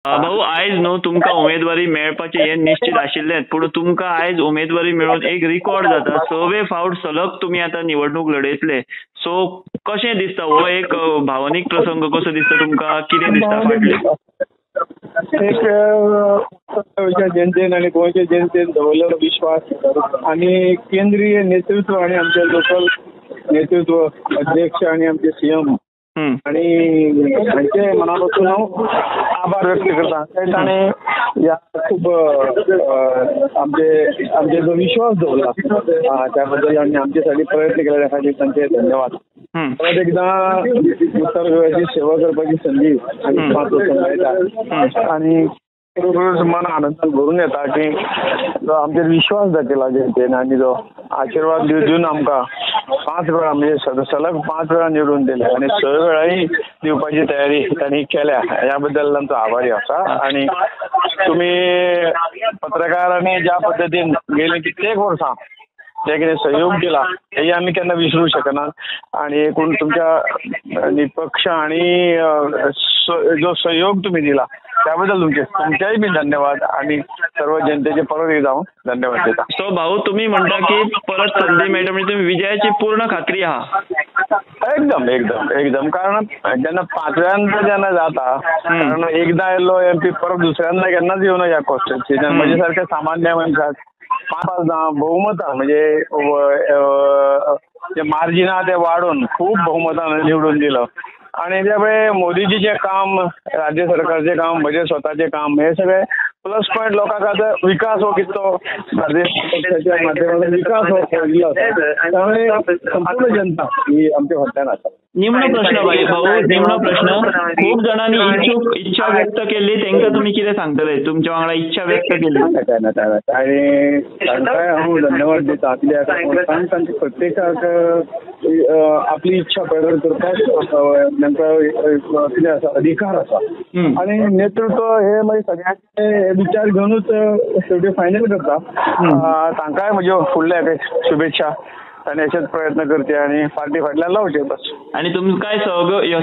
भाऊ आयज न्हू तुमकां उमेदवारी मेळपाचें हें निश्चित आशिल्लेंच, पूण तुमकां आयज उमेदवारी मेळून एक रिकॉर्ड जाता. 6वें फावट सलग तुमी आतां निवडणूक लढयतले. सो कशें दिसता हो एक भावनीक प्रसंग कसो दिसता तुमकां? कितें दिसता फाटलें? एक गोंयच्या जनतेन आणि गोंयच्या जनतेन दवरलेलो विश्वास आणि केंद्रीय नेतृत्व आणि आमचे लोकल नेतृत्व अध्यक्ष आणि आमचे सीएम आणि हांचे मना पासून हांव आभार व्यक्त करता. ताणें ह्या खूब आमचे जो विश्वास दवरला त्या बद्दल आनी आमचे साठी प्रयत्न केले त्या खातीर तांचे धन्यवाद. परत एकदां उत्तर गोंयची सेवा करपाची संदी आनी संद मेळटा आनी खरोखरच मन आनंदान भरून येता की आमचेर विश्वास दाखयला जनतेन आनी जो आशिर्वाद दिवन आमकां 5 वेळा म्हणजे सलग 5 वेळा निवडून दिले आणि 6 वेळाही दिवपाची तयारी त्यांनी केल्या. या बद्दल तांचो आभारी आसा. आणि तुम्ही पत्रकारांनी ज्या पद्धतीन गेली कित्येक वर्सां जे कितें सहयोग दिला हेही आमी केन्ना विसरूं शकना. आणि एकूण तुमच्या निपक्ष आणि जो सहयोग तुम्ही दिला त्याबद्दल तुमच्याही मी धन्यवाद आणि सर्व जनतेचे परत एकदा धन्यवाद देता. सो भाऊ तुम्ही म्हणता की परत संधी मेळटा म्हणजे तुम्ही विजयाची पूर्ण खात्री आहा? एकदम एकदम एकदम कारण जेन्ना 5व्यांदा जेन्ना जाता कारण एकदा येयल्लो एमपी परत दुसऱ्यांदा केन्नाच येवना ह्या कॉन्स्टिट्युन्सीन. म्हजे सारख्या सामान्य मनशाक 5 बहुमतां म्हणजे जे मार्जिन आहा ते वाडून खूब बहुमतान निवडून दिलं. आणि त्यामुळे मोदीजी जे काम राज्य सरकारचे काम म्हजे स्वतःचे काम हे सगळे प्लस पॉइंट लोकांक आता विकास हो कितो भारतीय पक्षाच्या माध्यमातून विकास हो त्यामुळे संपूर्ण जनता ही आमच्या फाटल्यान आसा. निमणो प्रश्न भाऊ निमणो प्रश्न खूप जणांनी इच्छा व्यक्त केली त्यांना तुम्ही किती सांगतले तुमच्या वांगडा इच्छा व्यक्त केली? आणि तांकांय हांव धन्यवाद दिता कित्याक प्रत्येकाक आपली इच्छा प्रकट करपाक तांकां कितें आसा अधिकार आसा. आणि नेतृत्व हे मागीर सगळ्यांचे विचार घेऊनच शेवटी फायनल करता. तांकांय म्हज्यो फुडल्या शुभेच्छा आणि असेच प्रयत्न करते आणि पार्टी फाटल्यान लावचे बस. आणि तुमकां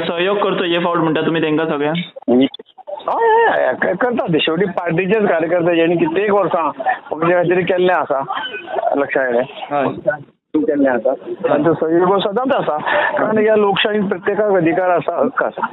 सहयोग करतो हे फावट म्हणटा तुम्ही तांकां सगळ्यांक? हय करता ते शेवटी पार्टीचेच कार्यकर्ते ज्यांनी कित्येक वर्सां पक्षा खातीर केल्लें आसा लक्षात येयलें केल्लें आसा तांचो सहयोग सदांच आसा. कारण ह्या लोकशाहीन प्रत्येकाक अधिकार आसा हक्क आसा.